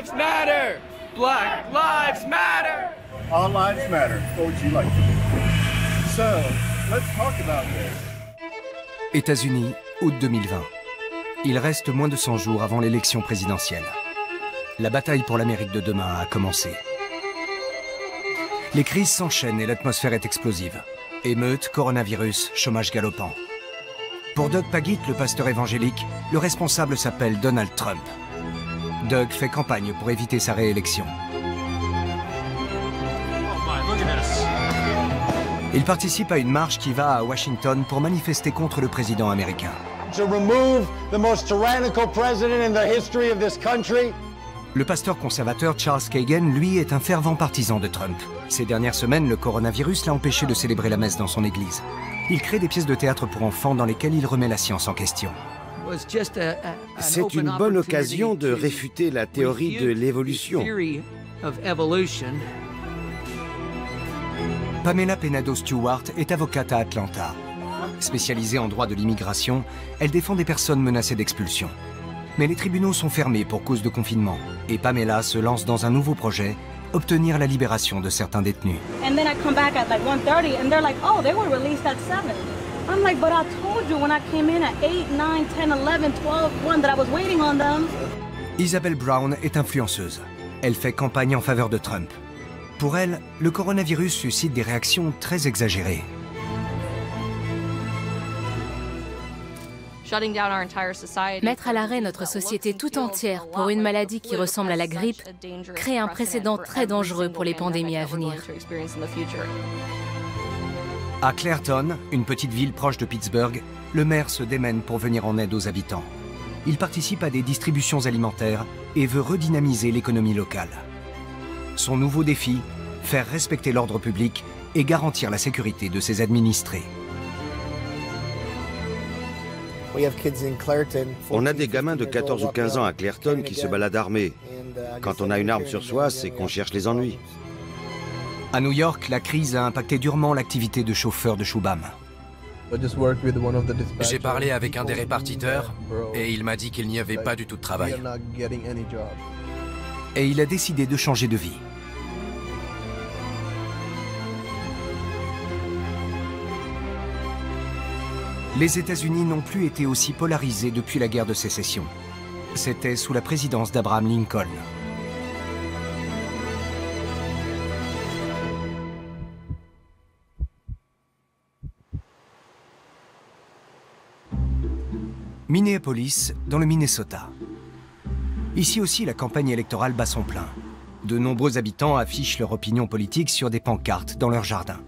lives matter! Black lives matter! All lives matter. What would you like to do? So, let's talk about this. États-Unis, août 2020. Il reste moins de 100 jours avant l'élection présidentielle. La bataille pour l'Amérique de demain a commencé. Les crises s'enchaînent et l'atmosphère est explosive. Émeutes, coronavirus, chômage galopant. Pour Doug Pagitt, le pasteur évangélique, le responsable s'appelle Donald Trump. Doug fait campagne pour éviter sa réélection. Il participe à une marche qui va à Washington pour manifester contre le président américain. Le pasteur conservateur Charles Kagan, lui, est un fervent partisan de Trump. Ces dernières semaines, le coronavirus l'a empêché de célébrer la messe dans son église. Il crée des pièces de théâtre pour enfants dans lesquelles il remet la science en question. C'est une bonne occasion de réfuter la théorie de l'évolution. Pamela Pennado-Stewart est avocate à Atlanta. Spécialisée en droit de l'immigration, elle défend des personnes menacées d'expulsion. Mais les tribunaux sont fermés pour cause de confinement. Et Pamela se lance dans un nouveau projet, obtenir la libération de certains détenus. Isabelle Brown est influenceuse. Elle fait campagne en faveur de Trump. Pour elle, le coronavirus suscite des réactions très exagérées. Mettre à l'arrêt notre société tout entière pour une maladie qui ressemble à la grippe crée un précédent très dangereux pour les pandémies à venir. À Clairton, une petite ville proche de Pittsburgh, le maire se démène pour venir en aide aux habitants. Il participe à des distributions alimentaires et veut redynamiser l'économie locale. Son nouveau défi, faire respecter l'ordre public et garantir la sécurité de ses administrés. On a des gamins de 14 ou 15 ans à Clairton qui se baladent armés. Quand on a une arme sur soi, c'est qu'on cherche les ennuis. À New York, la crise a impacté durement l'activité de chauffeur de Shubham. J'ai parlé avec un des répartiteurs et il m'a dit qu'il n'y avait pas du tout de travail. Et il a décidé de changer de vie. Les États-Unis n'ont plus été aussi polarisés depuis la guerre de sécession. C'était sous la présidence d'Abraham Lincoln. Minneapolis, dans le Minnesota. Ici aussi, la campagne électorale bat son plein. De nombreux habitants affichent leur opinion politique sur des pancartes dans leur jardin.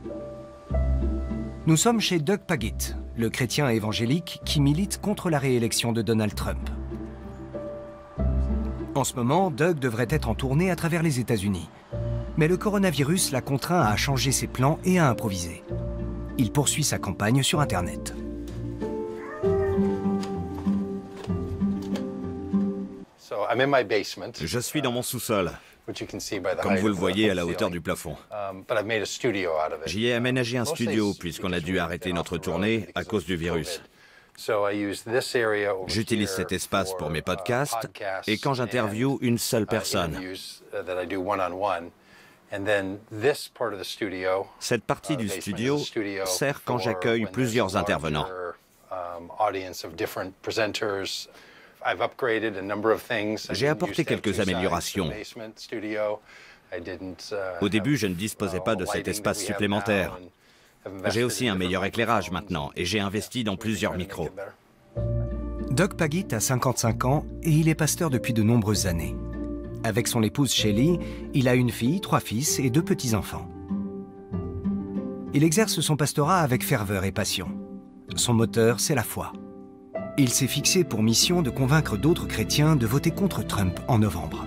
Nous sommes chez Doug Pagitt, le chrétien évangélique qui milite contre la réélection de Donald Trump. En ce moment, Doug devrait être en tournée à travers les États-Unis. Mais le coronavirus l'a contraint à changer ses plans et à improviser. Il poursuit sa campagne sur Internet. Je suis dans mon sous-sol, comme vous le voyez à la hauteur du plafond. J'y ai aménagé un studio puisqu'on a dû arrêter notre tournée à cause du virus. J'utilise cet espace pour mes podcasts et quand j'interviewe une seule personne. Cette partie du studio sert quand j'accueille plusieurs intervenants. J'ai apporté quelques améliorations. Au début, je ne disposais pas de cet espace supplémentaire. J'ai aussi un meilleur éclairage maintenant et j'ai investi dans plusieurs micros. Doug Pagitt a 55 ans et il est pasteur depuis de nombreuses années. Avec son épouse Shelley, il a une fille, 3 fils et 2 petits-enfants. Il exerce son pastorat avec ferveur et passion. Son moteur, c'est la foi. Il s'est fixé pour mission de convaincre d'autres chrétiens de voter contre Trump en novembre.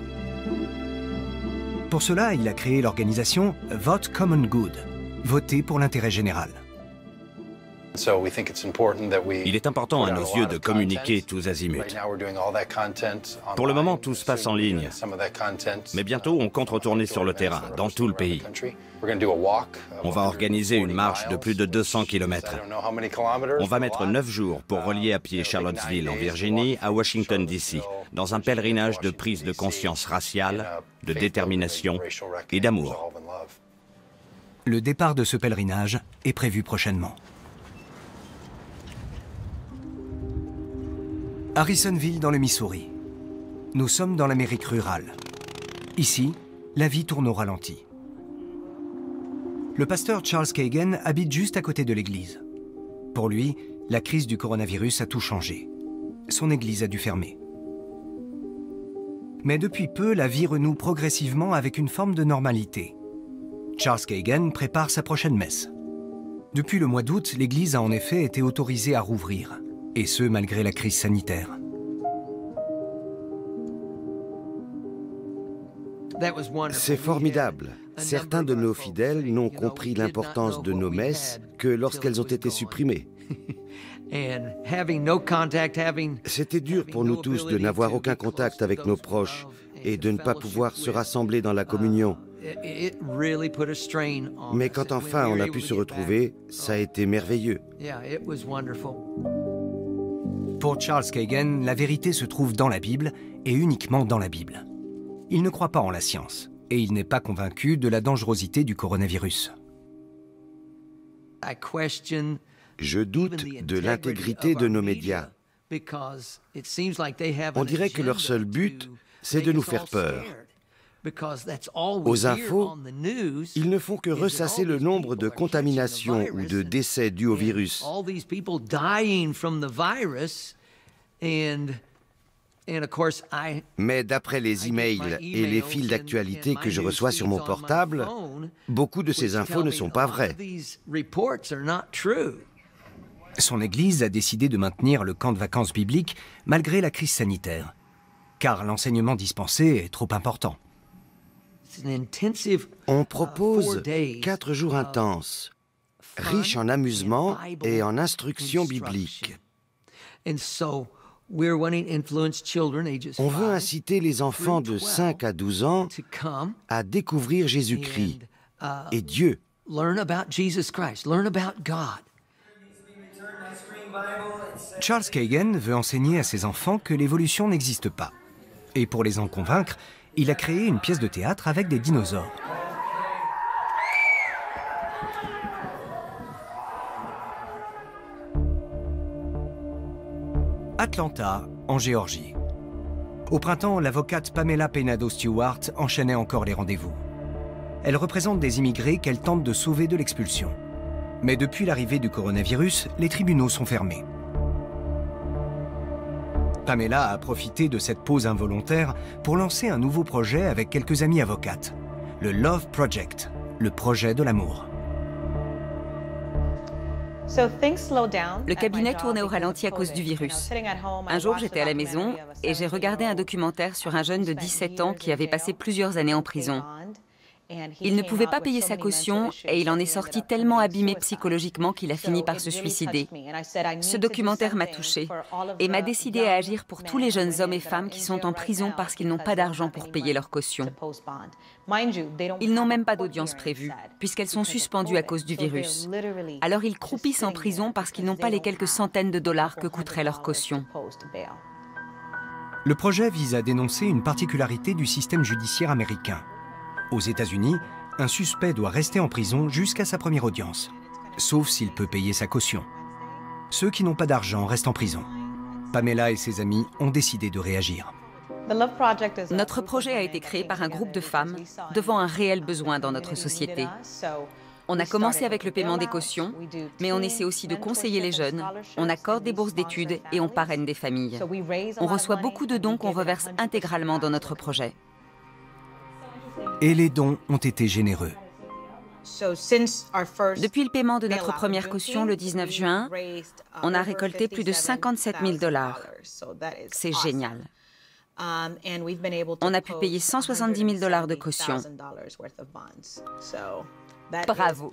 Pour cela, il a créé l'organisation Vote Common Good, voter pour l'intérêt général. Il est important à nos yeux de communiquer tous azimuts. Pour le moment, tout se passe en ligne. Mais bientôt, on compte retourner sur le terrain, dans tout le pays. On va organiser une marche de plus de 200 km. On va mettre 9 jours pour relier à pied Charlottesville, en Virginie, à Washington, D.C., dans un pèlerinage de prise de conscience raciale, de détermination et d'amour. Le départ de ce pèlerinage est prévu prochainement. Harrisonville, dans le Missouri. Nous sommes dans l'Amérique rurale. Ici, la vie tourne au ralenti. Le pasteur Charles Kagan habite juste à côté de l'église. Pour lui, la crise du coronavirus a tout changé. Son église a dû fermer. Mais depuis peu, la vie renoue progressivement avec une forme de normalité. Charles Kagan prépare sa prochaine messe. Depuis le mois d'août, l'église a en effet été autorisée à rouvrir. Et ce, malgré la crise sanitaire. C'est formidable. Certains de nos fidèles n'ont compris l'importance de nos messes que lorsqu'elles ont été supprimées. C'était dur pour nous tous de n'avoir aucun contact avec nos proches et de ne pas pouvoir se rassembler dans la communion. Mais quand enfin on a pu se retrouver, ça a été merveilleux. Pour Charles Kagan, la vérité se trouve dans la Bible et uniquement dans la Bible. Il ne croit pas en la science et il n'est pas convaincu de la dangerosité du coronavirus. Je doute de l'intégrité de nos médias. On dirait que leur seul but, c'est de nous faire peur. Aux infos, ils ne font que ressasser le nombre de contaminations ou de décès dus au virus. Mais d'après les emails et les fils d'actualité que je reçois sur mon portable, beaucoup de ces infos ne sont pas vraies. Son église a décidé de maintenir le camp de vacances biblique malgré la crise sanitaire, car l'enseignement dispensé est trop important. On propose 4 jours intenses, riches en amusement et en instruction biblique. On veut inciter les enfants de 5 à 12 ans à découvrir Jésus-Christ et Dieu. Charles Kagan veut enseigner à ses enfants que l'évolution n'existe pas. Et pour les en convaincre, il a créé une pièce de théâtre avec des dinosaures. Atlanta, en Géorgie. Au printemps, l'avocate Pamela Peinado Stewart enchaînait encore les rendez-vous. Elle représente des immigrés qu'elle tente de sauver de l'expulsion. Mais depuis l'arrivée du coronavirus, les tribunaux sont fermés. Pamela a profité de cette pause involontaire pour lancer un nouveau projet avec quelques amies avocates, le Love Project, le projet de l'amour. Le cabinet tournait au ralenti à cause du virus. Un jour, j'étais à la maison et j'ai regardé un documentaire sur un jeune de 17 ans qui avait passé plusieurs années en prison. Il ne pouvait pas payer sa caution et il en est sorti tellement abîmé psychologiquement qu'il a fini par se suicider. Ce documentaire m'a touchée et m'a décidé à agir pour tous les jeunes hommes et femmes qui sont en prison parce qu'ils n'ont pas d'argent pour payer leur caution. Ils n'ont même pas d'audience prévue, puisqu'elles sont suspendues à cause du virus. Alors ils croupissent en prison parce qu'ils n'ont pas les quelques centaines de dollars que coûterait leur caution. Le projet vise à dénoncer une particularité du système judiciaire américain. Aux États-Unis, un suspect doit rester en prison jusqu'à sa première audience, sauf s'il peut payer sa caution. Ceux qui n'ont pas d'argent restent en prison. Pamela et ses amis ont décidé de réagir. Notre projet a été créé par un groupe de femmes devant un réel besoin dans notre société. On a commencé avec le paiement des cautions, mais on essaie aussi de conseiller les jeunes, on accorde des bourses d'études et on parraine des familles. On reçoit beaucoup de dons qu'on reverse intégralement dans notre projet. Et les dons ont été généreux. Depuis le paiement de notre première caution le 19 juin, on a récolté plus de 57 000 $. C'est génial. On a pu payer 170 000 $ de caution. Bravo.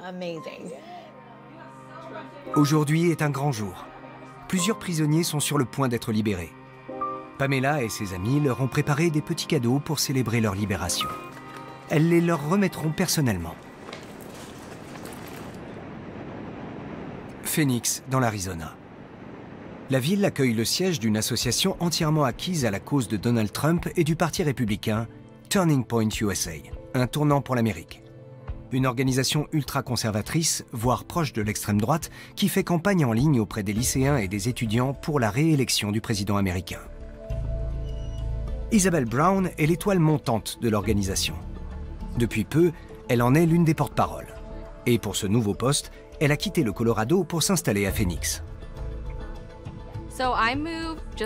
Aujourd'hui est un grand jour. Plusieurs prisonniers sont sur le point d'être libérés. Pamela et ses amis leur ont préparé des petits cadeaux pour célébrer leur libération. Elles les leur remettront personnellement. Phoenix, dans l'Arizona. La ville accueille le siège d'une association entièrement acquise à la cause de Donald Trump et du Parti républicain, Turning Point USA, un tournant pour l'Amérique. Une organisation ultra-conservatrice, voire proche de l'extrême droite, qui fait campagne en ligne auprès des lycéens et des étudiants pour la réélection du président américain. Isabel Brown est l'étoile montante de l'organisation. Depuis peu, elle en est l'une des porte-paroles. Et pour ce nouveau poste, elle a quitté le Colorado pour s'installer à Phoenix.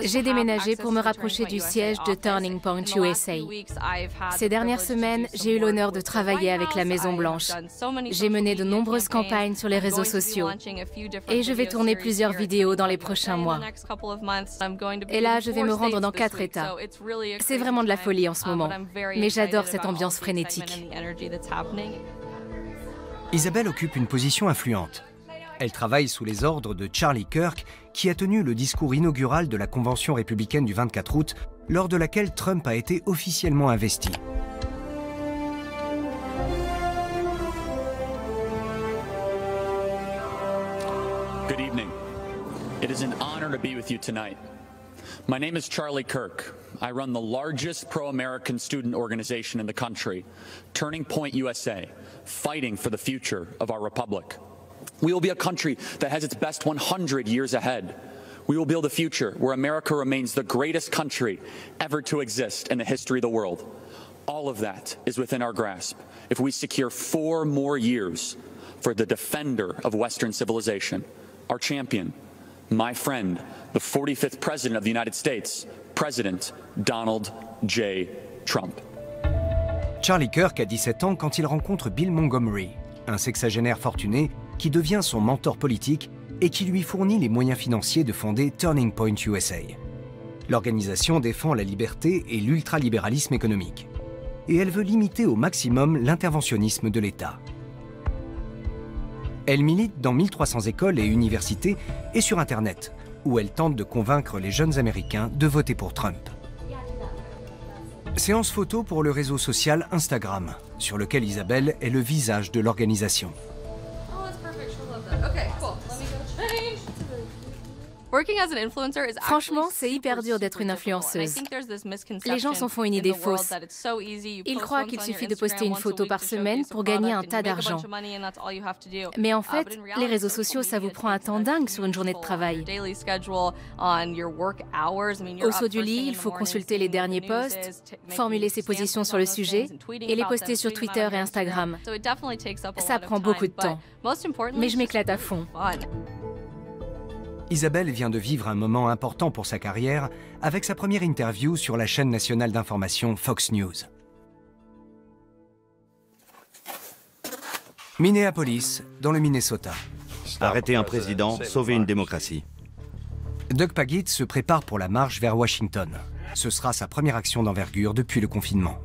J'ai déménagé pour me rapprocher du siège de Turning Point USA. Ces dernières semaines, j'ai eu l'honneur de travailler avec la Maison-Blanche. J'ai mené de nombreuses campagnes sur les réseaux sociaux et je vais tourner plusieurs vidéos dans les prochains mois. Et là, je vais me rendre dans 4 États. C'est vraiment de la folie en ce moment, mais j'adore cette ambiance frénétique. Isabel occupe une position influente. Elle travaille sous les ordres de Charlie Kirk, qui a tenu le discours inaugural de la Convention républicaine du 24 août, lors de laquelle Trump a été officiellement investi. Good evening. It is an honor to be with you tonight. My name is Charlie Kirk. I run the largest pro-American student organization in the country, Turning Point USA, fighting for the future of our republic. We will be a country that has its best 100 years ahead. We will build a future where America remains the greatest country ever to exist in the history of the world. All of that is within our grasp if we secure 4 more years for the defender of Western civilization, our champion, my friend, the 45th President of the United States, President Donald J. Trump. Charlie Kirk a 17 ans quand il rencontre Bill Montgomery, un sexagénaire fortuné qui devient son mentor politique et qui lui fournit les moyens financiers de fonder Turning Point USA. L'organisation défend la liberté et l'ultralibéralisme économique. Et elle veut limiter au maximum l'interventionnisme de l'État. Elle milite dans 1300 écoles et universités et sur Internet, où elle tente de convaincre les jeunes Américains de voter pour Trump. Séance photo pour le réseau social Instagram, sur lequel Isabelle est le visage de l'organisation. Franchement, c'est hyper dur d'être une influenceuse. Les gens s'en font une idée fausse. Ils croient qu'il suffit de poster une photo par semaine pour gagner un tas d'argent. Mais en fait, les réseaux sociaux, ça vous prend un temps dingue sur une journée de travail. Au saut du lit, il faut consulter les derniers posts, formuler ses positions sur le sujet et les poster sur Twitter et Instagram. Ça prend beaucoup de temps, mais je m'éclate à fond. Isabelle vient de vivre un moment important pour sa carrière avec sa première interview sur la chaîne nationale d'information Fox News. Minneapolis, dans le Minnesota. Arrêter un président, sauver une démocratie. Doug Pagitt se prépare pour la marche vers Washington. Ce sera sa première action d'envergure depuis le confinement.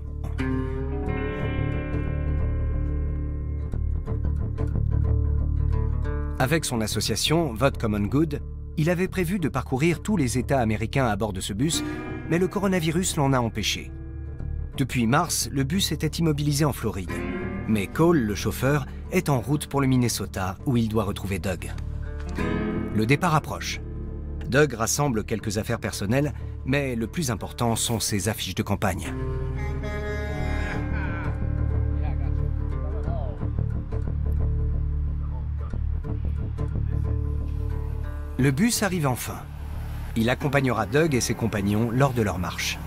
Avec son association Vote Common Good, il avait prévu de parcourir tous les États américains à bord de ce bus, mais le coronavirus l'en a empêché. Depuis mars, le bus était immobilisé en Floride. Mais Cole, le chauffeur, est en route pour le Minnesota, où il doit retrouver Doug. Le départ approche. Doug rassemble quelques affaires personnelles, mais le plus important sont ses affiches de campagne. Le bus arrive enfin. Il accompagnera Doug et ses compagnons lors de leur marche.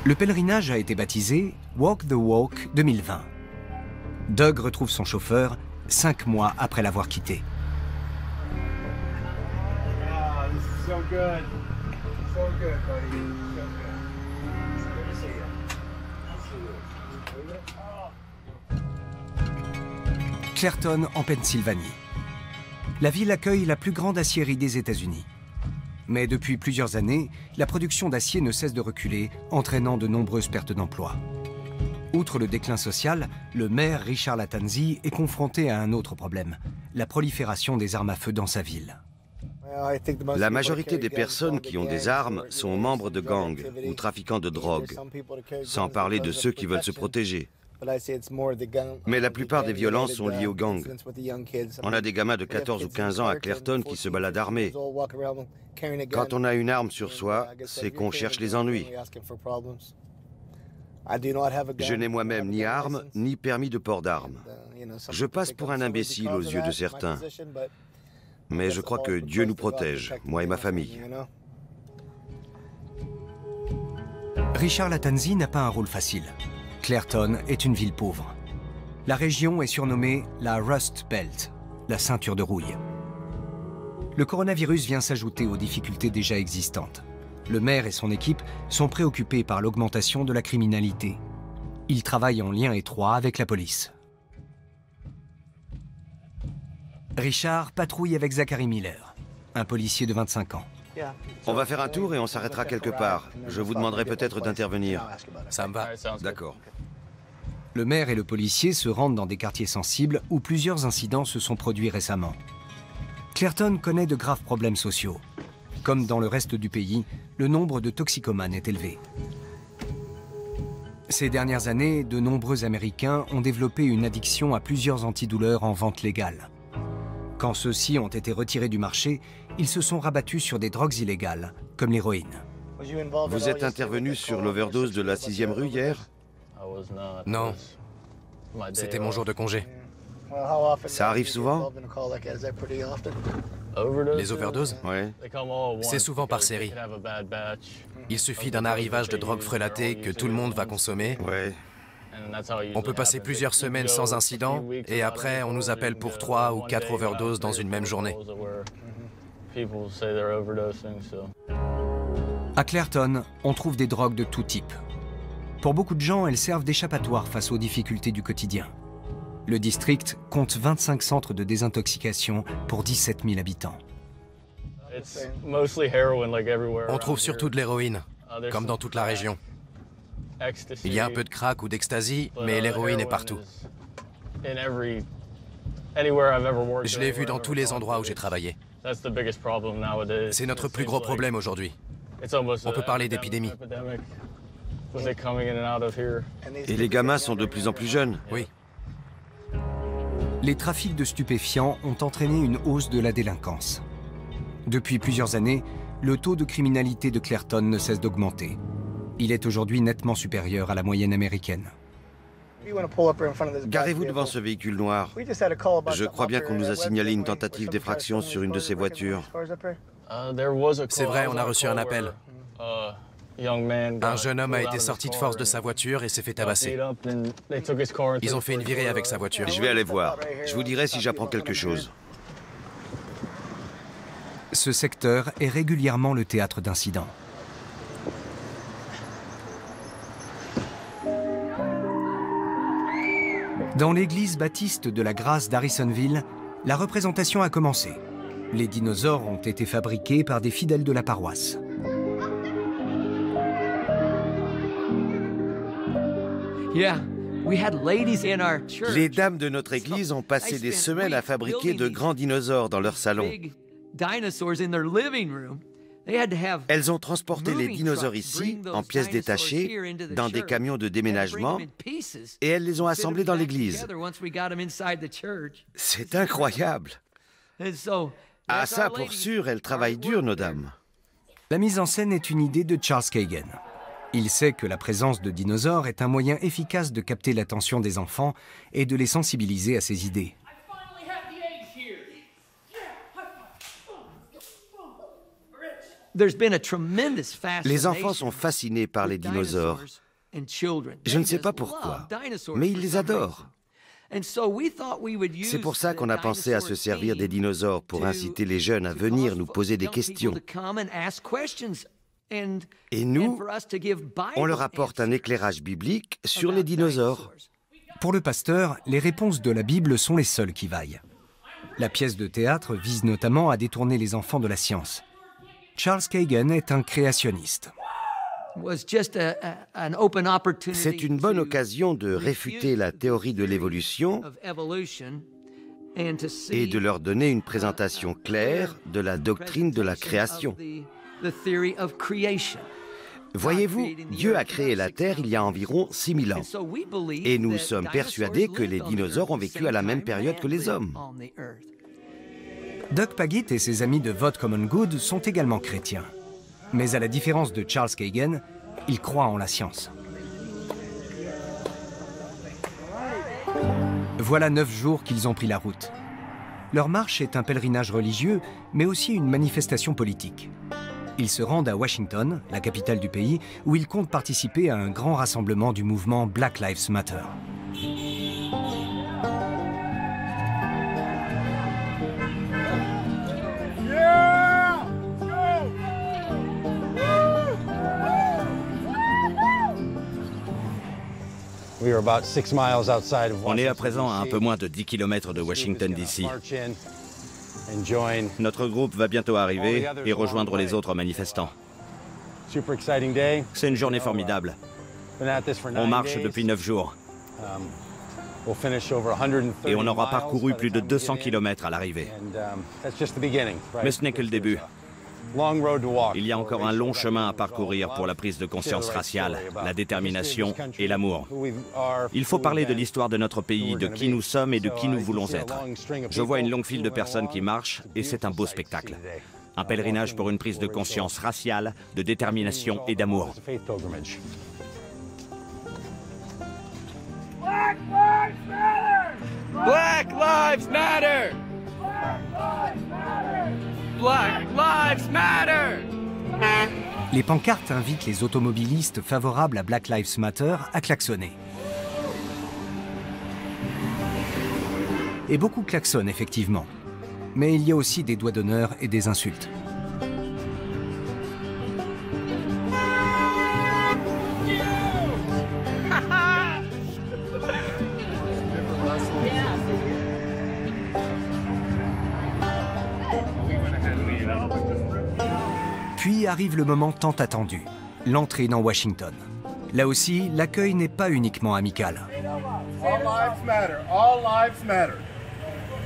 Le pèlerinage a été baptisé Walk the Walk 2020. Doug retrouve son chauffeur 5 mois après l'avoir quitté. Clairton, en Pennsylvanie. La ville accueille la plus grande aciérie des États-Unis. Mais depuis plusieurs années, la production d'acier ne cesse de reculer, entraînant de nombreuses pertes d'emplois. Outre le déclin social, le maire Richard Lattanzi est confronté à un autre problème, la prolifération des armes à feu dans sa ville. La majorité des personnes qui ont des armes sont membres de gangs ou trafiquants de drogue, sans parler de ceux qui veulent se protéger. Mais la plupart des violences sont liées aux gangs. On a des gamins de 14 ou 15 ans à Clairton qui se baladent armés. Quand on a une arme sur soi, c'est qu'on cherche les ennuis. Je n'ai moi-même ni arme, ni permis de port d'armes. Je passe pour un imbécile aux yeux de certains. Mais je crois que Dieu nous protège, moi et ma famille. Richard Lattanzi n'a pas un rôle facile. Clairton est une ville pauvre. La région est surnommée la Rust Belt, la ceinture de rouille. Le coronavirus vient s'ajouter aux difficultés déjà existantes. Le maire et son équipe sont préoccupés par l'augmentation de la criminalité. Ils travaillent en lien étroit avec la police. Richard patrouille avec Zachary Miller, un policier de 25 ans. On va faire un tour et on s'arrêtera quelque part. Je vous demanderai peut-être d'intervenir. Ça me va. D'accord. Le maire et le policier se rendent dans des quartiers sensibles où plusieurs incidents se sont produits récemment. Clairton connaît de graves problèmes sociaux. Comme dans le reste du pays, le nombre de toxicomanes est élevé. Ces dernières années, de nombreux Américains ont développé une addiction à plusieurs antidouleurs en vente légale. Quand ceux-ci ont été retirés du marché, ils se sont rabattus sur des drogues illégales, comme l'héroïne. Vous êtes intervenu sur l'overdose de la 6e rue hier? Non. C'était mon jour de congé. Ça arrive souvent? Les overdoses? Ouais. C'est souvent par série. Il suffit d'un arrivage de drogue frelatée que tout le monde va consommer. Ouais. On peut passer plusieurs semaines sans incident et après on nous appelle pour 3 ou 4 overdoses dans une même journée. À Clairton, on trouve des drogues de tout type. Pour beaucoup de gens, elles servent d'échappatoire face aux difficultés du quotidien. Le district compte 25 centres de désintoxication pour 17 000 habitants. On trouve surtout de l'héroïne, comme dans toute la région. Il y a un peu de crack ou d'ecstasy, mais l'héroïne est partout. Je l'ai vu dans tous les endroits où j'ai travaillé. C'est notre plus gros problème aujourd'hui. On peut parler d'épidémie. Et les gamins sont de plus en plus jeunes? Oui. Les trafics de stupéfiants ont entraîné une hausse de la délinquance. Depuis plusieurs années, le taux de criminalité de Clairton ne cesse d'augmenter. Il est aujourd'hui nettement supérieur à la moyenne américaine. Garez-vous devant ce véhicule noir. Je crois bien qu'on nous a signalé une tentative d'effraction sur une de ces voitures. C'est vrai, on a reçu un appel. Un jeune homme a été sorti de force de sa voiture et s'est fait tabasser. Ils ont fait une virée avec sa voiture. Je vais aller voir. Je vous dirai si j'apprends quelque chose. Ce secteur est régulièrement le théâtre d'incidents. Dans l'église baptiste de la Grâce d'Harrisonville, la représentation a commencé. Les dinosaures ont été fabriqués par des fidèles de la paroisse. Les dames de notre église ont passé des semaines à fabriquer de grands dinosaures dans leur salon. Elles ont transporté les dinosaures ici, en pièces détachées, dans des camions de déménagement, et elles les ont assemblés dans l'église. C'est incroyable. Ah ça, pour sûr, elles travaillent dur, nos dames. La mise en scène est une idée de Charles Kagan. Il sait que la présence de dinosaures est un moyen efficace de capter l'attention des enfants et de les sensibiliser à ces idées. Les enfants sont fascinés par les dinosaures. Je ne sais pas pourquoi, mais ils les adorent. C'est pour ça qu'on a pensé à se servir des dinosaures pour inciter les jeunes à venir nous poser des questions. Et nous, on leur apporte un éclairage biblique sur les dinosaures. Pour le pasteur, les réponses de la Bible sont les seules qui vaillent. La pièce de théâtre vise notamment à détourner les enfants de la science. Charles Kagan est un créationniste. C'est une bonne occasion de réfuter la théorie de l'évolution et de leur donner une présentation claire de la doctrine de la création. Voyez-vous, Dieu a créé la Terre il y a environ 6000 ans. Et nous sommes persuadés que les dinosaures ont vécu à la même période que les hommes. Doug Pagitt et ses amis de Vote Common Good sont également chrétiens. Mais à la différence de Charles Kagan, ils croient en la science. Voilà 9 jours qu'ils ont pris la route. Leur marche est un pèlerinage religieux, mais aussi une manifestation politique. Ils se rendent à Washington, la capitale du pays, où ils comptent participer à un grand rassemblement du mouvement Black Lives Matter. On est à présent à un peu moins de 10 km de Washington, D.C. Notre groupe va bientôt arriver et rejoindre les autres manifestants. C'est une journée formidable. On marche depuis 9 jours. Et on aura parcouru plus de 200 km à l'arrivée. Mais ce n'est que le début. Il y a encore un long chemin à parcourir pour la prise de conscience raciale, la détermination et l'amour. Il faut parler de l'histoire de notre pays, de qui nous sommes et de qui nous voulons être. Je vois une longue file de personnes qui marchent et c'est un beau spectacle. Un pèlerinage pour une prise de conscience raciale, de détermination et d'amour. Black Lives Matter! Black Lives Matter! Les pancartes invitent les automobilistes favorables à Black Lives Matter à klaxonner. Et beaucoup klaxonnent effectivement. Mais il y a aussi des doigts d'honneur et des insultes. Puis arrive le moment tant attendu, l'entrée dans Washington. Là aussi, l'accueil n'est pas uniquement amical. All lives matter. All lives matter.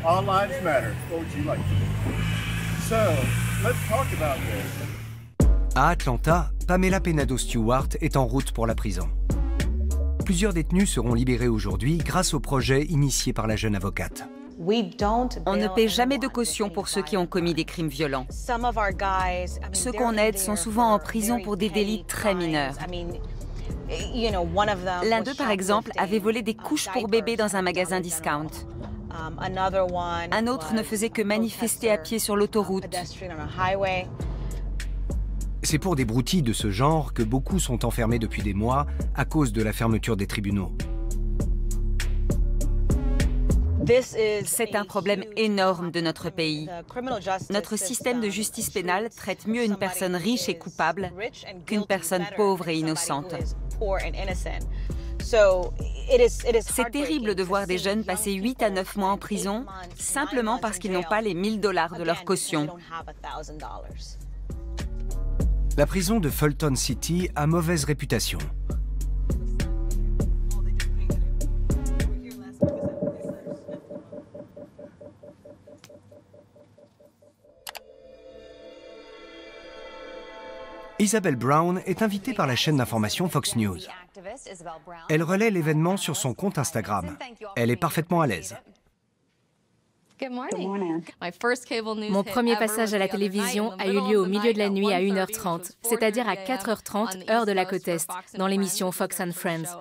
All lives matter. What would you like to do? So, let's talk about this. À Atlanta, Pamela Penado Stewart est en route pour la prison. Plusieurs détenus seront libérés aujourd'hui grâce au projet initié par la jeune avocate. On ne paie jamais de caution pour ceux qui ont commis des crimes violents. Ceux qu'on aide sont souvent en prison pour des délits très mineurs. L'un d'eux, par exemple, avait volé des couches pour bébés dans un magasin discount. Un autre ne faisait que manifester à pied sur l'autoroute. C'est pour des broutilles de ce genre que beaucoup sont enfermés depuis des mois à cause de la fermeture des tribunaux. C'est un problème énorme de notre pays. Notre système de justice pénale traite mieux une personne riche et coupable qu'une personne pauvre et innocente. C'est terrible de voir des jeunes passer 8 à 9 mois en prison simplement parce qu'ils n'ont pas les $1000 de leur caution. La prison de Fulton City a mauvaise réputation. Isabelle Brown est invitée par la chaîne d'information Fox News. Elle relaie l'événement sur son compte Instagram. Elle est parfaitement à l'aise. Mon premier passage à la télévision a eu lieu au milieu de la nuit à 1h30, c'est-à-dire à 4h30, heure de la côte Est, dans l'émission Fox and Friends.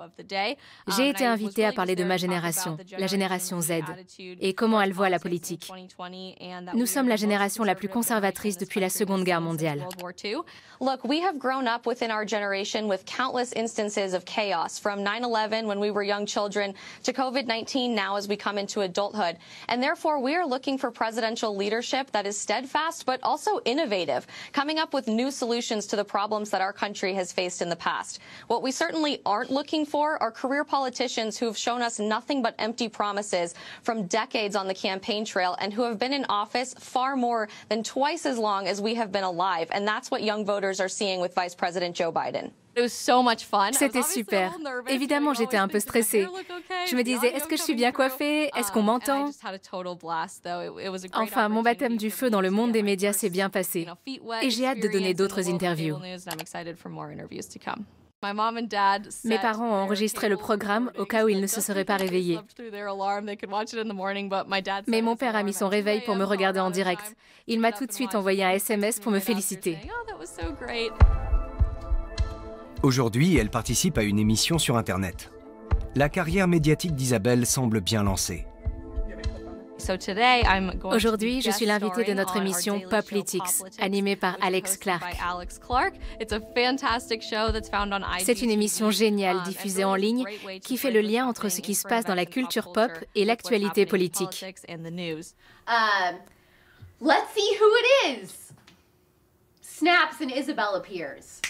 J'ai été invitée à parler de ma génération, la génération Z, et comment elle voit la politique. Nous sommes la génération la plus conservatrice depuis la Seconde Guerre mondiale. Look, we have grown up within our generation with countless instances of chaos, from 9/11 when we were young children to COVID-19 now as we come into adulthood. And therefore, we are looking for presidential leadership that is steadfast but also innovative, coming up with new solutions to the problems that our country has faced in the past. What we certainly aren't looking for are career politicians who have shown us nothing but empty promises from decades on the campaign trail and who have been in office far more than twice as long as we have been alive. And that's what young voters are seeing with Vice President Joe Biden. C'était super. Évidemment, j'étais un peu stressée. Je me disais, est-ce que je suis bien coiffée? Est-ce qu'on m'entend? Enfin, mon baptême du feu dans le monde des médias s'est bien passé. Et j'ai hâte de donner d'autres interviews. Mes parents ont enregistré le programme au cas où ils ne se seraient pas réveillés. Mais mon père a mis son réveil pour me regarder en direct. Il m'a tout de suite envoyé un SMS pour me féliciter. Aujourd'hui, elle participe à une émission sur Internet. La carrière médiatique d'Isabelle semble bien lancée. Aujourd'hui, je suis l'invitée de notre émission Poplitics, animée par Alex Clark. C'est une émission géniale diffusée en ligne qui fait le lien entre ce qui se passe dans la culture pop et l'actualité politique. Let's see who it is. Snaps and Isabel appears.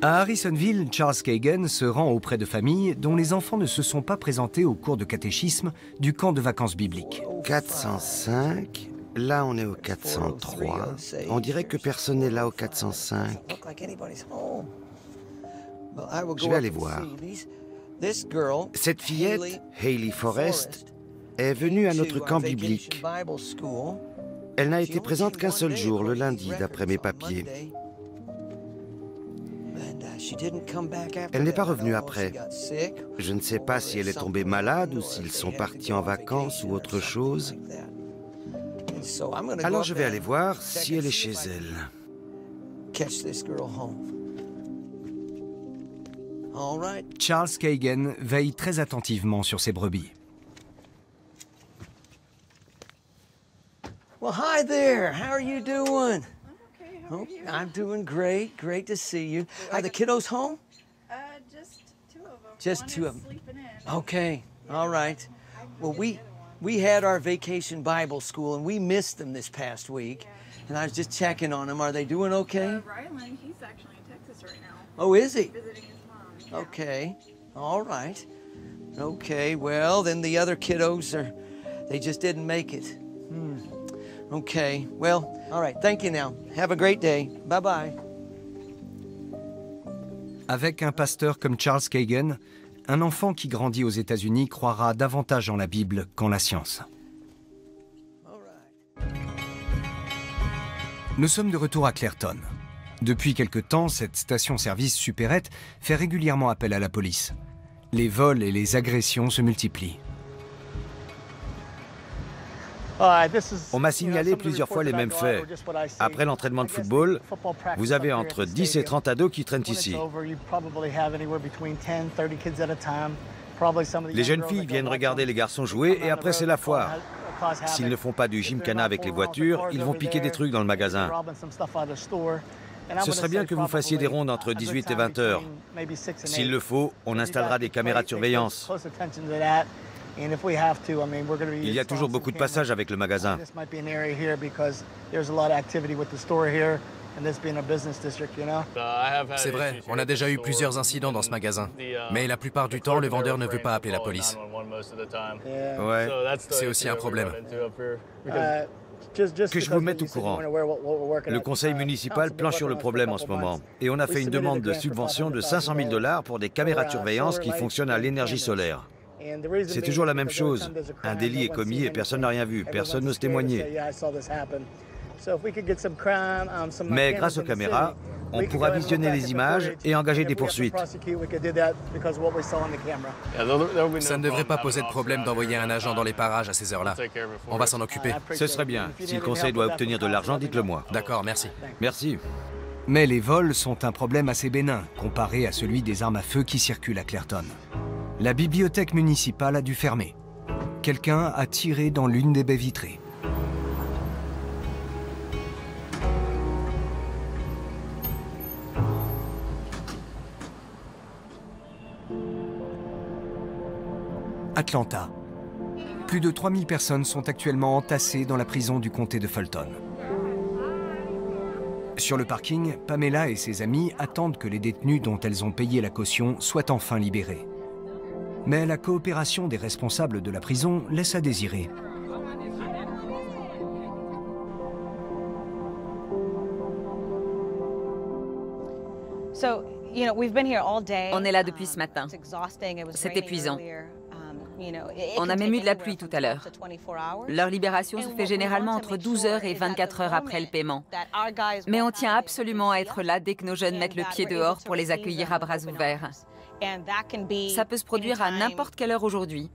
À Harrisonville, Charles Kagan se rend auprès de familles dont les enfants ne se sont pas présentés au cours de catéchisme du camp de vacances bibliques. 405, là on est au 403. On dirait que personne n'est là au 405. Je vais aller voir. Cette fillette, Hailey Forrest, est venue à notre camp biblique. Elle n'a été présente qu'un seul jour, le lundi, d'après mes papiers. Elle n'est pas revenue après. Je ne sais pas si elle est tombée malade ou s'ils sont partis en vacances ou autre chose. Alors je vais aller voir si elle est chez elle. Charles Kagan veille très attentivement sur ses brebis. Well, hi there. How are you doing? Oh, I'm doing great. Great to see you. Are the kiddos home? Just two of them. Just two of them. Okay. All right. Well, we had our vacation Bible school and we missed them this past week. And I was just checking on them. Are they doing okay? Rylan, he's actually in Texas right now. Oh, is he? Visiting his mom. Yeah. Okay. All right. Okay. Well, then the other kiddos they just didn't make it. Okay, well, all right, thank you now. Have a great day. Bye-bye. Avec un pasteur comme Charles Kagan, un enfant qui grandit aux États-Unis croira davantage en la Bible qu'en la science. Nous sommes de retour à Clairton. Depuis quelque temps, cette station-service supérette fait régulièrement appel à la police. Les vols et les agressions se multiplient. On m'a signalé plusieurs fois les mêmes faits. Après l'entraînement de football, vous avez entre 10 et 30 ados qui traînent ici. Les jeunes filles viennent regarder les garçons jouer et après c'est la foire. S'ils ne font pas du gymkhana avec les voitures, ils vont piquer des trucs dans le magasin. Ce serait bien que vous fassiez des rondes entre 18 et 20 heures. S'il le faut, on installera des caméras de surveillance. Il y a toujours beaucoup de passages avec le magasin. C'est vrai, on a déjà eu plusieurs incidents dans ce magasin. Mais la plupart du temps, le vendeur ne veut pas appeler la police. Ouais. C'est aussi un problème. Que je vous mette au courant. Le conseil municipal planche sur le problème en ce moment. Et on a fait une demande de subvention de 500 000 $ pour des caméras de surveillance qui fonctionnent à l'énergie solaire. C'est toujours la même chose. Un délit est commis et personne n'a rien vu. Personne n'ose témoigner. Mais grâce aux caméras, on pourra visionner les images et engager des poursuites. Ça ne devrait pas poser de problème d'envoyer un agent dans les parages à ces heures-là. On va s'en occuper. Ce serait bien. Si le conseil doit obtenir de l'argent, dites-le moi. D'accord, merci. Merci. Mais les vols sont un problème assez bénin comparé à celui des armes à feu qui circulent à Clairton. La bibliothèque municipale a dû fermer. Quelqu'un a tiré dans l'une des baies vitrées. Atlanta. Plus de 3000 personnes sont actuellement entassées dans la prison du comté de Fulton. Sur le parking, Pamela et ses amis attendent que les détenus dont elles ont payé la caution soient enfin libérés. Mais la coopération des responsables de la prison laisse à désirer. On est là depuis ce matin. C'est épuisant. On a même eu de la pluie tout à l'heure. Leur libération se fait généralement entre 12 heures et 24 heures après le paiement. Mais on tient absolument à être là dès que nos jeunes mettent le pied dehors pour les accueillir à bras ouverts. Ça peut se produire à n'importe quelle heure aujourd'hui,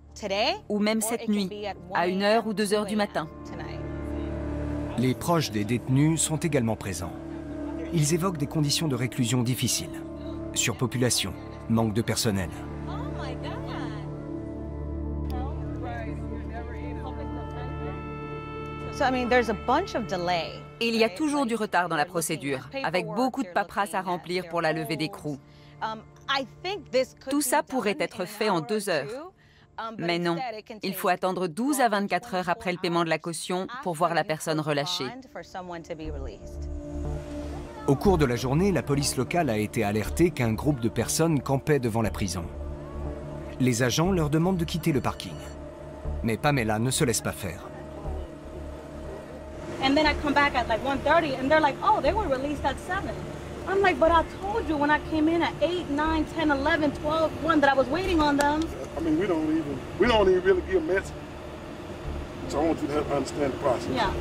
ou même cette nuit, à 1 heure ou 2 heures du matin. Les proches des détenus sont également présents. Ils évoquent des conditions de réclusion difficiles. Surpopulation, manque de personnel. Il y a toujours du retard dans la procédure, avec beaucoup de paperasse à remplir pour la levée d'écrou. Tout ça pourrait être fait en 2 heures. Mais non, il faut attendre 12 à 24 heures après le paiement de la caution pour voir la personne relâchée. Au cours de la journée, la police locale a été alertée qu'un groupe de personnes campait devant la prison. Les agents leur demandent de quitter le parking. Mais Pamela ne se laisse pas faire. And then I come back at like 1:30 and they're like, oh, they were released at 7. I'm like, but I told you when I came in at 8, 9, 10, 11, 12, 1 that I was waiting on them. I mean, we don't even really give messages. So I want you to help understand the process. Yeah.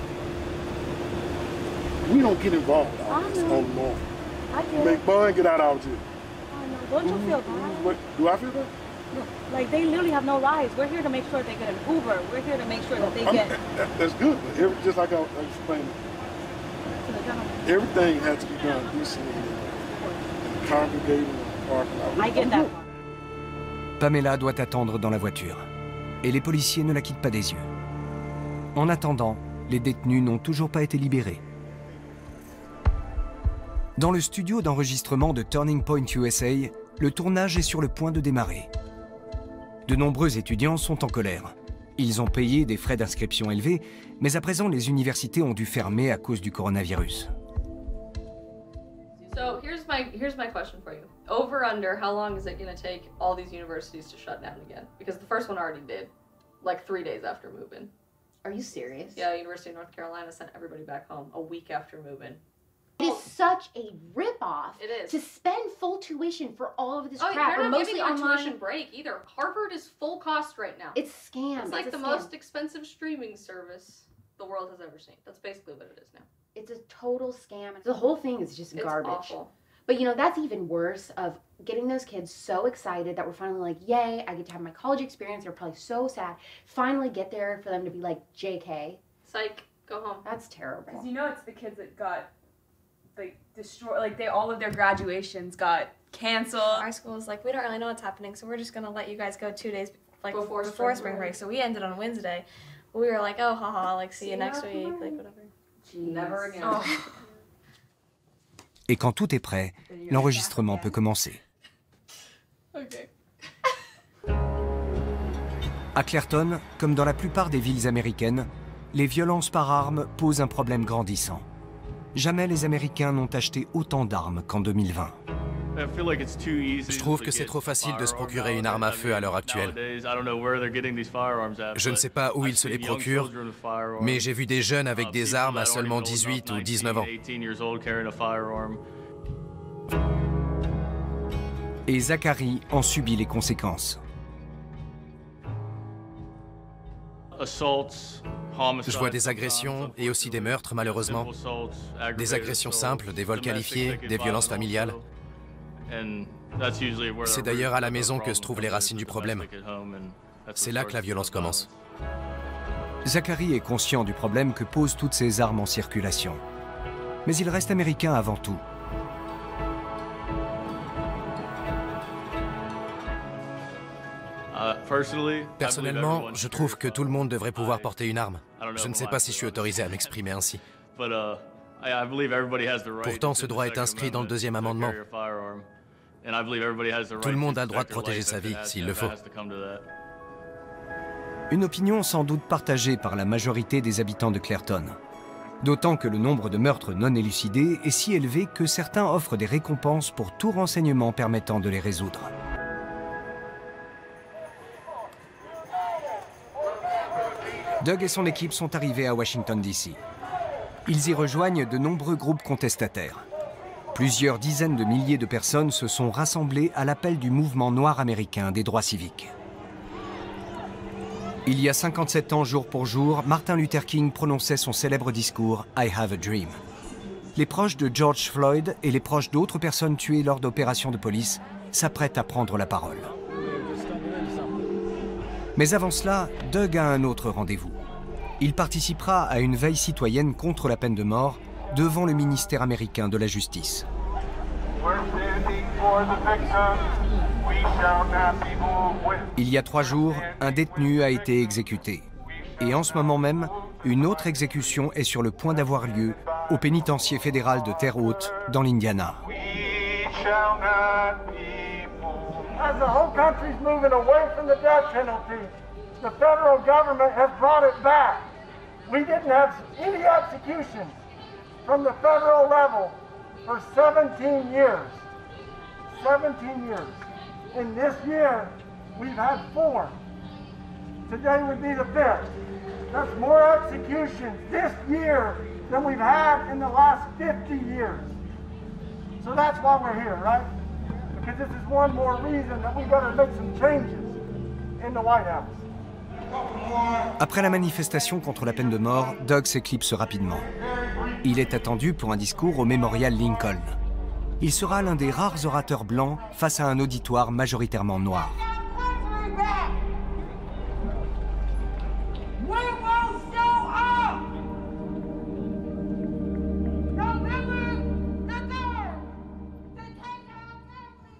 We don't get involved on the morning. I get Make fun, get out of jail. I know. Don't you feel bad? Do I feel bad? Like, they literally have no lives. We're here to make sure they get an Uber. We're here to make sure that they get... That's good. Just like I explained, everything has to be done decently and congregating and parking. I get that. Pamela doit attendre dans la voiture. Et les policiers ne la quittent pas des yeux. En attendant, les détenus n'ont toujours pas été libérés. Dans le studio d'enregistrement de Turning Point USA, le tournage est sur le point de démarrer. De nombreux étudiants sont en colère. Ils ont payé des frais d'inscription élevés, mais à présent, les universités ont dû fermer à cause du coronavirus. So here's my question for you. Over under, how long is it going to take all these universities to shut down again? Because the first one already did, like 3 days after move-in. Are you serious? Yeah, University of North Carolina sent everybody back home a week after move-in. It is such a rip-off. It is. To spend full tuition for all of this crap. They're not mostly giving you a online. tuition break either. Harvard is full cost right now. It's scam. It's like the most expensive streaming service the world has ever seen. That's basically what it is now. It's a total scam. The whole thing is just garbage. It's awful. But you know, that's even worse of getting those kids so excited that we're finally like, yay, I get to have my college experience. They're probably so sad. Finally get there for them to be like, JK. Psych, go home. That's terrible. Because you know it's the kids that got destroyed, like all of their graduations got canceled. Our school was like, we don't really know what's happening, so we're just gonna let you guys go 2 days like before spring break. So we ended on Wednesday. We were like, oh, haha, like see you next week, like whatever. Never again. Oh. Et quand tout est prêt, l'enregistrement peut commencer. Okay. À Clairton, comme dans la plupart des villes américaines, les violences par armes posent un problème grandissant. Jamais les Américains n'ont acheté autant d'armes qu'en 2020. Je trouve que c'est trop facile de se procurer une arme à feu à l'heure actuelle. Je ne sais pas où ils se les procurent, mais j'ai vu des jeunes avec des armes à seulement 18 ou 19 ans. Et Zachary en subit les conséquences. Je vois des agressions et aussi des meurtres, malheureusement. Des agressions simples, des vols qualifiés, des violences familiales. C'est d'ailleurs à la maison que se trouvent les racines du problème. C'est là que la violence commence. Zachary est conscient du problème que posent toutes ces armes en circulation. Mais il reste américain avant tout. Personnellement, je trouve que tout le monde devrait pouvoir porter une arme. Je ne sais pas si je suis autorisé à m'exprimer ainsi. Pourtant, ce droit est inscrit dans le 2e amendement. Tout le monde a le droit de protéger sa vie, s'il le faut. Une opinion sans doute partagée par la majorité des habitants de Clairton. D'autant que le nombre de meurtres non élucidés est si élevé que certains offrent des récompenses pour tout renseignement permettant de les résoudre. Doug et son équipe sont arrivés à Washington, D.C. Ils y rejoignent de nombreux groupes contestataires. Plusieurs dizaines de milliers de personnes se sont rassemblées à l'appel du mouvement noir américain des droits civiques. Il y a 57 ans, jour pour jour, Martin Luther King prononçait son célèbre discours « I have a dream ». Les proches de George Floyd et les proches d'autres personnes tuées lors d'opérations de police s'apprêtent à prendre la parole. Mais avant cela, Doug a un autre rendez-vous. Il participera à une veille citoyenne contre la peine de mort devant le ministère américain de la Justice. Il y a 3 jours, un détenu a été exécuté. Et en ce moment même, une autre exécution est sur le point d'avoir lieu au pénitencier fédéral de Terre Haute, dans l'Indiana. As the whole country's moving away from the death penalty, the federal government has brought it back. We didn't have any executions from the federal level for 17 years. 17 years. In this year, we've had 4. Today would be the 5th. That's more executions this year than we've had in the last 50 years. So that's why we're here, right? Because this is one more reason that we got to make some changes in the White House. Après la manifestation contre la peine de mort, Doug s'éclipse rapidement. Il est attendu pour un discours au Mémorial Lincoln. Il sera l'un des rares orateurs blancs face à un auditoire majoritairement noir.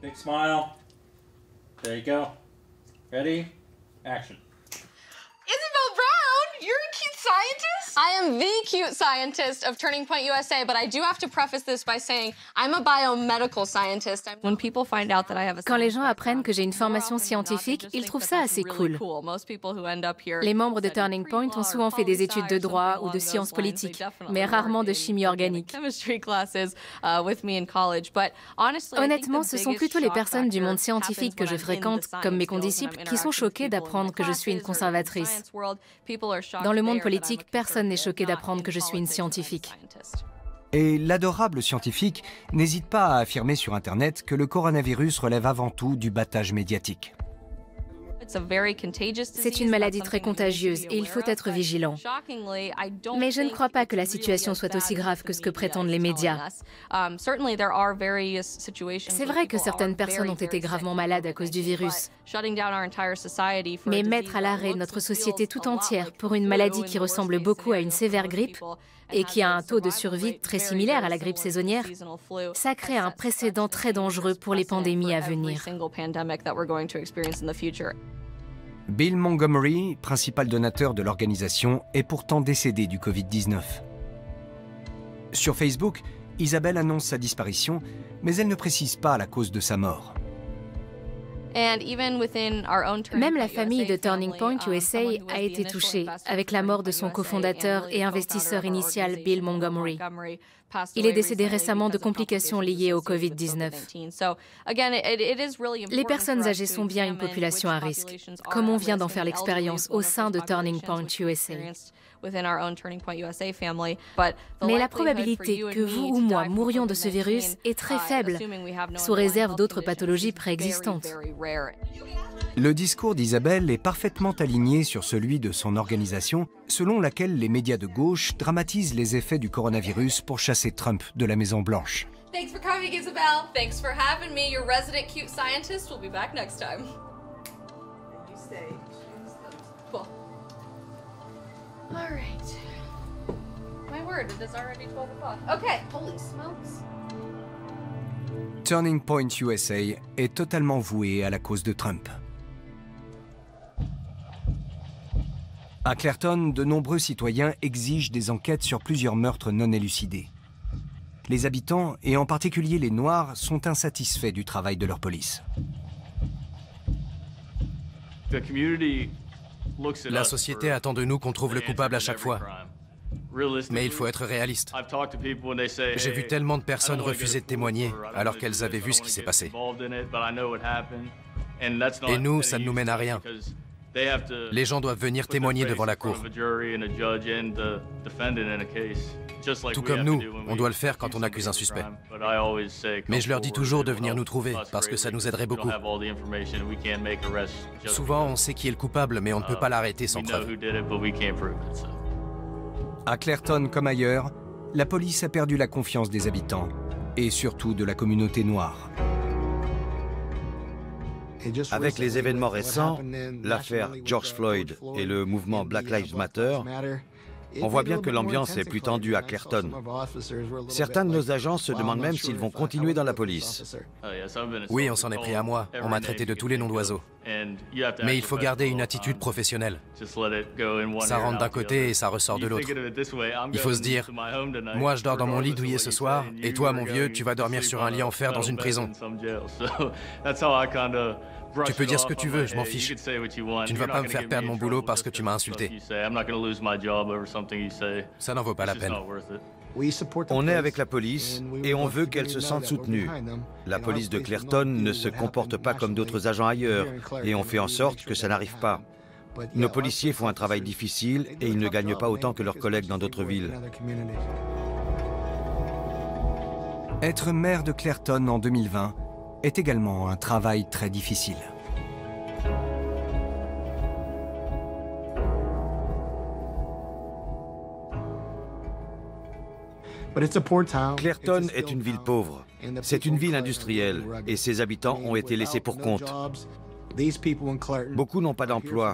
Big smile. There you go. Ready? Action. Isabel Brown, you're a cute scientist? I am the cute scientist of Turning Point USA, but I do have to preface this by saying I'm a biomedical scientist. When people find out that I have a Quand les gens apprennent que j'ai une formation scientifique, ils trouvent ça assez cool. Les membres de Turning Point ont souvent fait des études de droit ou de sciences politiques, mais rarement de chimie organique. Honnêtement, ce sont plutôt les personnes du monde scientifique que je fréquente, comme mes condisciples, qui sont choqués d'apprendre que je suis une conservatrice. Dans le monde politique, personne n'est choqué d'apprendre que je suis une scientifique. Et l'adorable scientifique n'hésite pas à affirmer sur Internet que le coronavirus relève avant tout du battage médiatique. C'est une maladie très contagieuse et il faut être vigilant. Mais je ne crois pas que la situation soit aussi grave que ce que prétendent les médias. C'est vrai que certaines personnes ont été gravement malades à cause du virus. Mais mettre à l'arrêt notre société tout entière pour une maladie qui ressemble beaucoup à une sévère grippe et qui a un taux de survie très similaire à la grippe saisonnière, ça crée un précédent très dangereux pour les pandémies à venir. Bill Montgomery, principal donateur de l'organisation, est pourtant décédé du Covid-19. Sur Facebook, Isabelle annonce sa disparition, mais elle ne précise pas la cause de sa mort. Même la famille de Turning Point USA a été touchée avec la mort de son cofondateur et investisseur initial Bill Montgomery. Il est décédé récemment de complications liées au Covid-19. Les personnes âgées sont bien une population à risque, comme on vient d'en faire l'expérience au sein de Turning Point USA. Mais la probabilité que vous ou moi mourions de ce virus est très faible, sous réserve d'autres pathologies préexistantes. Le discours d'Isabelle est parfaitement aligné sur celui de son organisation, selon laquelle les médias de gauche dramatisent les effets du coronavirus pour chasser Trump de la Maison-Blanche. Thanks for coming, Isabel. Thanks for having me. Your resident cute scientist will be back next time. Cool. All right. My word, it is already 12 o'clock. Okay, holy smokes. Turning Point USA est totalement voué à la cause de Trump. À Clairton, de nombreux citoyens exigent des enquêtes sur plusieurs meurtres non élucidés. Les habitants, et en particulier les Noirs, sont insatisfaits du travail de leur police. La société attend de nous qu'on trouve le coupable à chaque fois. Mais il faut être réaliste. J'ai vu tellement de personnes refuser de témoigner alors qu'elles avaient vu ce qui s'est passé. Et nous, ça ne nous mène à rien. Les gens doivent venir témoigner devant la cour. Tout comme nous, on doit le faire quand on accuse un suspect. Mais je leur dis toujours de venir nous trouver, parce que ça nous aiderait beaucoup. Souvent, on sait qui est le coupable, mais on ne peut pas l'arrêter sans preuve. À Clairton comme ailleurs, la police a perdu la confiance des habitants, et surtout de la communauté noire. Avec les événements récents, l'affaire George Floyd et le mouvement Black Lives Matter, on voit bien que l'ambiance est plus tendue à Clairton. Certains de nos agents se demandent même s'ils vont continuer dans la police. Oui, on s'en est pris à moi. On m'a traité de tous les noms d'oiseaux. Mais il faut garder une attitude professionnelle. Ça rentre d'un côté et ça ressort de l'autre. Il faut se dire, moi je dors dans mon lit douillet ce soir, et toi mon vieux, tu vas dormir sur un lit en fer dans une prison. Tu peux dire ce que tu veux, je m'en fiche. Tu ne vas pas me faire perdre mon boulot parce que tu m'as insulté. Ça n'en vaut pas la peine. On est avec la police et on veut qu'elle se sente soutenue. La police de Clairton ne se comporte pas comme d'autres agents ailleurs et on fait en sorte que ça n'arrive pas. Nos policiers font un travail difficile et ils ne gagnent pas autant que leurs collègues dans d'autres villes. Être maire de Clairton en 2020 est également un travail très difficile. Clairton est une ville pauvre. C'est une ville industrielle et ses habitants ont été laissés pour compte. Beaucoup n'ont pas d'emploi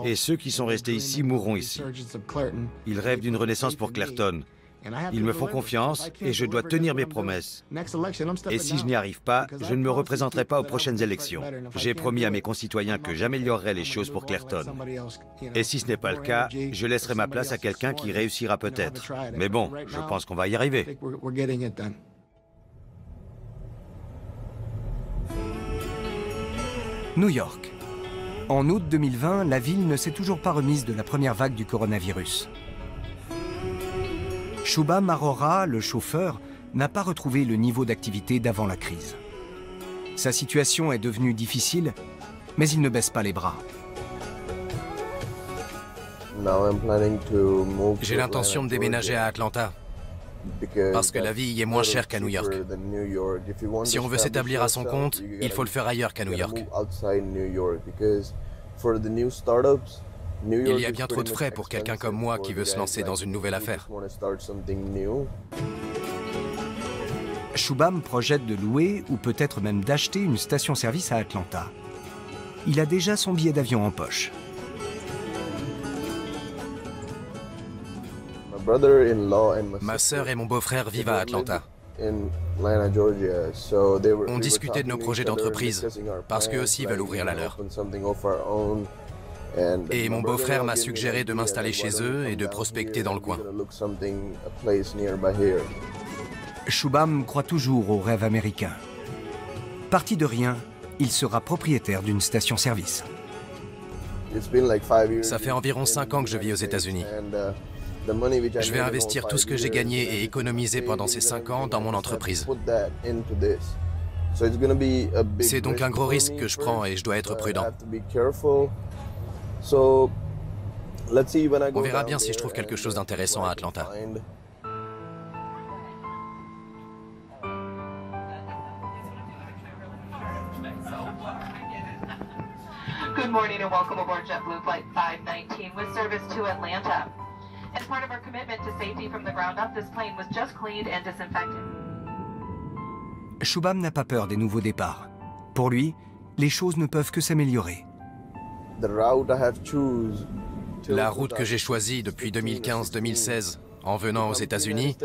et ceux qui sont restés ici mourront ici. Ils rêvent d'une renaissance pour Clairton. Ils me font confiance et je dois tenir mes promesses. Et si je n'y arrive pas, je ne me représenterai pas aux prochaines élections. J'ai promis à mes concitoyens que j'améliorerai les choses pour Clairton. Et si ce n'est pas le cas, je laisserai ma place à quelqu'un qui réussira peut-être. Mais bon, je pense qu'on va y arriver. New York. En août 2020, la ville ne s'est toujours pas remise de la première vague du coronavirus. Shubham Arora, le chauffeur, n'a pas retrouvé le niveau d'activité d'avant la crise. Sa situation est devenue difficile, mais il ne baisse pas les bras. J'ai l'intention de déménager à Atlanta, parce que la vie y est moins chère qu'à New York. Si on veut s'établir à son compte, il faut le faire ailleurs qu'à New York. Il y a bien trop de frais pour quelqu'un comme moi qui veut se lancer dans une nouvelle affaire. Shubham projette de louer ou peut-être même d'acheter une station-service à Atlanta. Il a déjà son billet d'avion en poche. Ma sœur et mon beau-frère vivent à Atlanta. On discutait de nos projets d'entreprise, parce qu'eux aussi veulent ouvrir la leur. Et mon beau-frère m'a suggéré de m'installer chez eux et de prospecter dans le coin. Shubham croit toujours au rêve américain. Parti de rien, il sera propriétaire d'une station-service. Ça fait environ 5 ans que je vis aux États-Unis. Je vais investir tout ce que j'ai gagné et économisé pendant ces 5 ans dans mon entreprise. C'est donc un gros risque que je prends et je dois être prudent. On verra bien si je trouve quelque chose d'intéressant à Atlanta. Good morning and welcome aboard JetBlue Flight 519 with service to Atlanta. As part of our commitment to safety from the ground up, this plane was just cleaned and disinfected. Shubham n'a pas peur des nouveaux départs. Pour lui, les choses ne peuvent que s'améliorer. La route que j'ai choisie depuis 2015-2016 en venant aux États-Unis,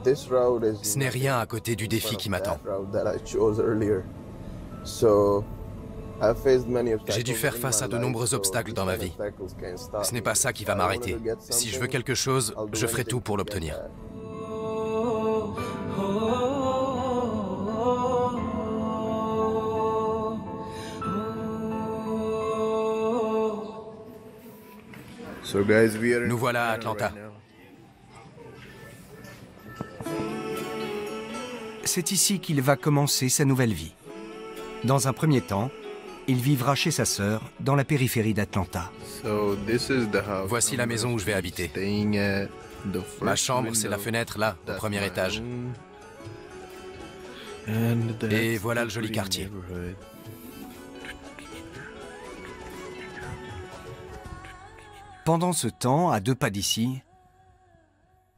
ce n'est rien à côté du défi qui m'attend. J'ai dû faire face à de nombreux obstacles dans ma vie. Ce n'est pas ça qui va m'arrêter. Si je veux quelque chose, je ferai tout pour l'obtenir. Nous voilà à Atlanta. C'est ici qu'il va commencer sa nouvelle vie. Dans un premier temps, il vivra chez sa sœur, dans la périphérie d'Atlanta. Voici la maison où je vais habiter. Ma chambre, c'est la fenêtre, là, au premier étage. Et voilà le joli quartier. Pendant ce temps, à 2 pas d'ici,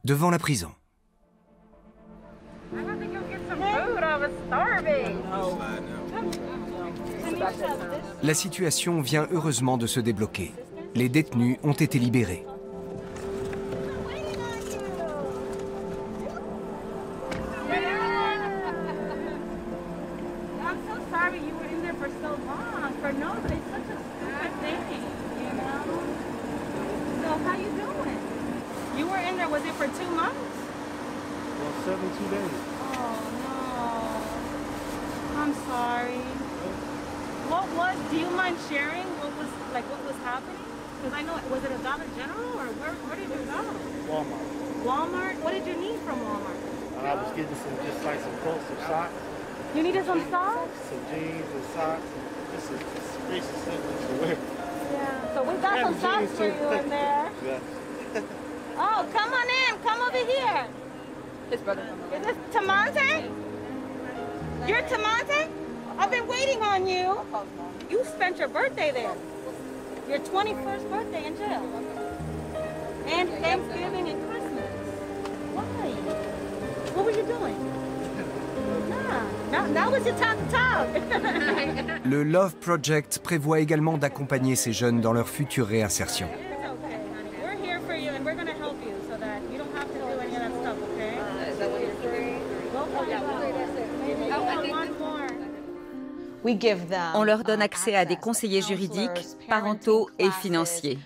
devant la prison. La situation vient heureusement de se débloquer. Les détenus ont été libérés. You needed some socks? Some jeans and socks. This is basic simple to wear. Yeah. So we got some socks for you in there. Yeah. Oh, come on in. Come over here. His brother. Is this Tamonte? You're Tamonte? I've been waiting on you. You spent your birthday there. Your 21st birthday in jail. And Thanksgiving and Christmas. Why? What were you doing? Now was your time to talk. Le Love Project prévoit également d'accompagner ces jeunes dans leur future réinsertion. We're here for you and we're going to help you so that you don't have to do any of that stuff, okay? Is that what you're doing? On leur donne accès à des conseillers juridiques, parentaux et financiers.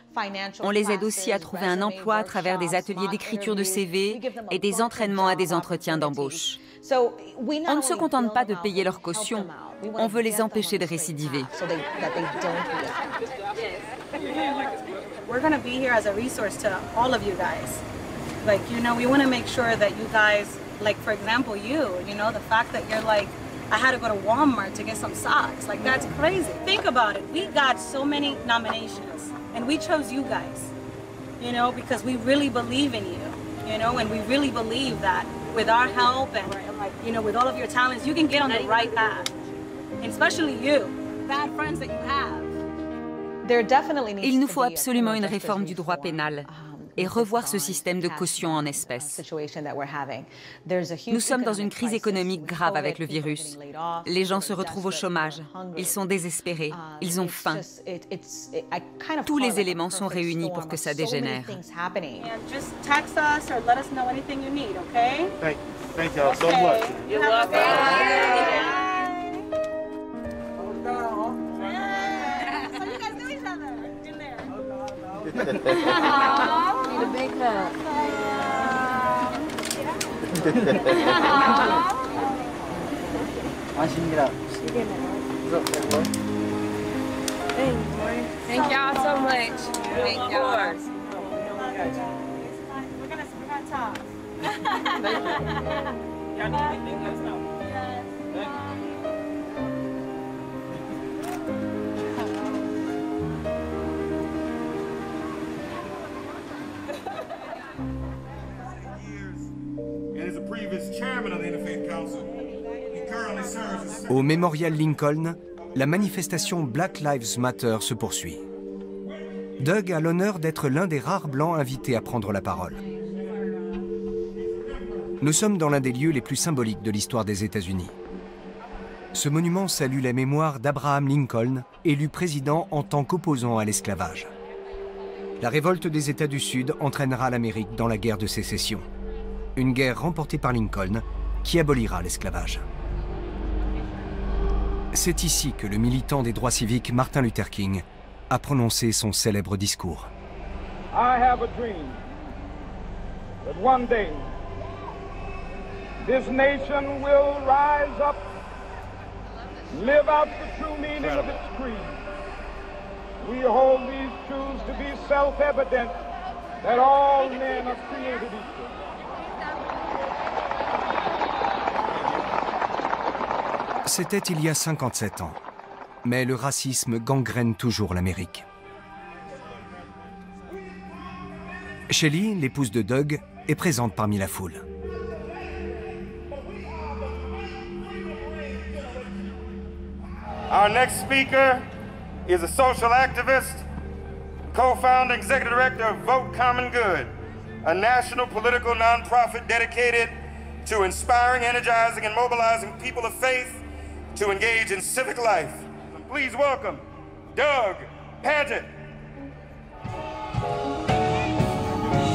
On les aide aussi à trouver un emploi à travers des ateliers d'écriture de CV et des entraînements à des entretiens d'embauche. On ne se contente pas de payer leur caution, on veut les empêcher de récidiver. We're going to be here as a resource to all of you guys. Like, you know, we want to make sure that you guys, like, for example, you know, the fact that you're like, I had to go to Walmart to get some socks. Like, that's crazy. Think about it. We got so many nominations, and we chose you guys, you know, because we really believe in you, you know, and we really believe that with our help and, you know, with all of your talents, you can get on the right path. And especially you, bad friends that you have. Il nous faut absolument une réforme du droit pénal et revoir ce système de caution en espèces. Nous sommes dans une crise économique grave avec le virus. Les gens se retrouvent au chômage, ils sont désespérés, ils ont faim. Tous les éléments sont réunis pour que ça dégénère. Thank y'all so much. You're welcome. Need a big hug. Thank y'all so much. Thank y'all. We're gonna talk. Y'all need anything, let us know. Au Mémorial Lincoln, la manifestation Black Lives Matter se poursuit. Doug a l'honneur d'être l'un des rares blancs invités à prendre la parole. Nous sommes dans l'un des lieux les plus symboliques de l'histoire des États-Unis. Ce monument salue la mémoire d'Abraham Lincoln, élu président en tant qu'opposant à l'esclavage. La révolte des États du Sud entraînera l'Amérique dans la guerre de sécession. Une guerre remportée par Lincoln qui abolira l'esclavage. C'est ici que le militant des droits civiques Martin Luther King a prononcé son célèbre discours. I have a dream that one day this nation will rise up, live out the true meaning of its creed. We hold these truths to be self-evident that all men are created equal. C'était il y a 57 ans, mais le racisme gangrène toujours l'Amérique. Shelly, l'épouse de Doug, est présente parmi la foule. Our next speaker is a social activist, co-founder, executive director of Vote Common Good, a national political nonprofit dedicated to inspiring, energizing, and mobilizing people of faith to engage in civic life. Please welcome Doug Pagitt.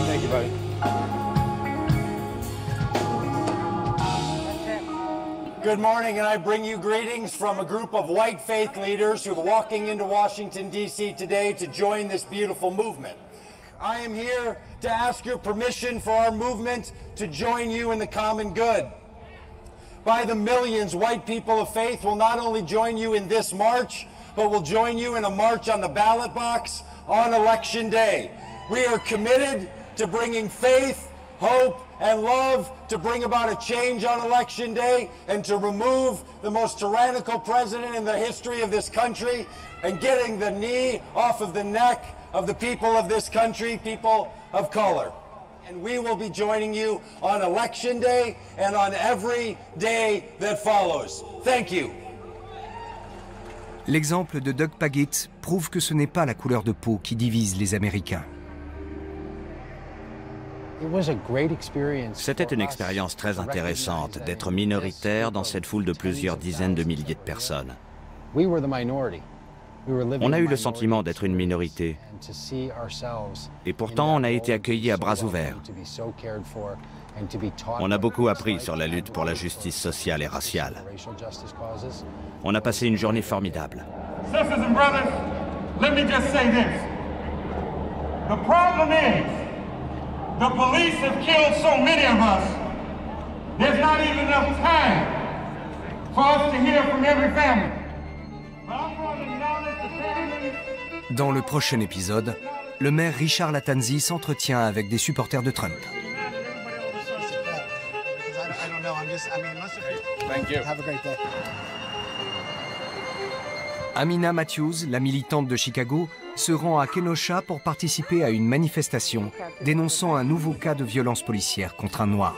Thank you, buddy. Good morning, and I bring you greetings from a group of white faith leaders who are walking into Washington, D.C. today to join this beautiful movement. I am here to ask your permission for our movement to join you in the common good. By the millions, white people of faith will not only join you in this march, but will join you in a march on the ballot box on Election Day. We are committed to bringing faith, hope, and love to bring about a change on Election Day and to remove the most tyrannical president in the history of this country and getting the knee off of the neck of the people of this country, people of color. And we will be joining you on Election Day and on every day that follows. Thank you. L'exemple de Doug Pagitt prouve que ce n'est pas la couleur de peau qui divise les Américains. C'était une expérience très intéressante d'être minoritaire dans cette foule de plusieurs dizaines de milliers de personnes. On a eu le sentiment d'être une minorité. Et pourtant, on a été accueillis à bras ouverts. On a beaucoup appris sur la lutte pour la justice sociale et raciale. On a passé une journée formidable. Sisters and brothers, let me just say this. The problem is, the police have killed so many of us, there's not even enough time for us to hear from every family. Dans le prochain épisode, le maire Richard Lattanzi s'entretient avec des supporters de Trump. Amina Matthews, la militante de Chicago, se rend à Kenosha pour participer à une manifestation dénonçant un nouveau cas de violence policière contre un noir.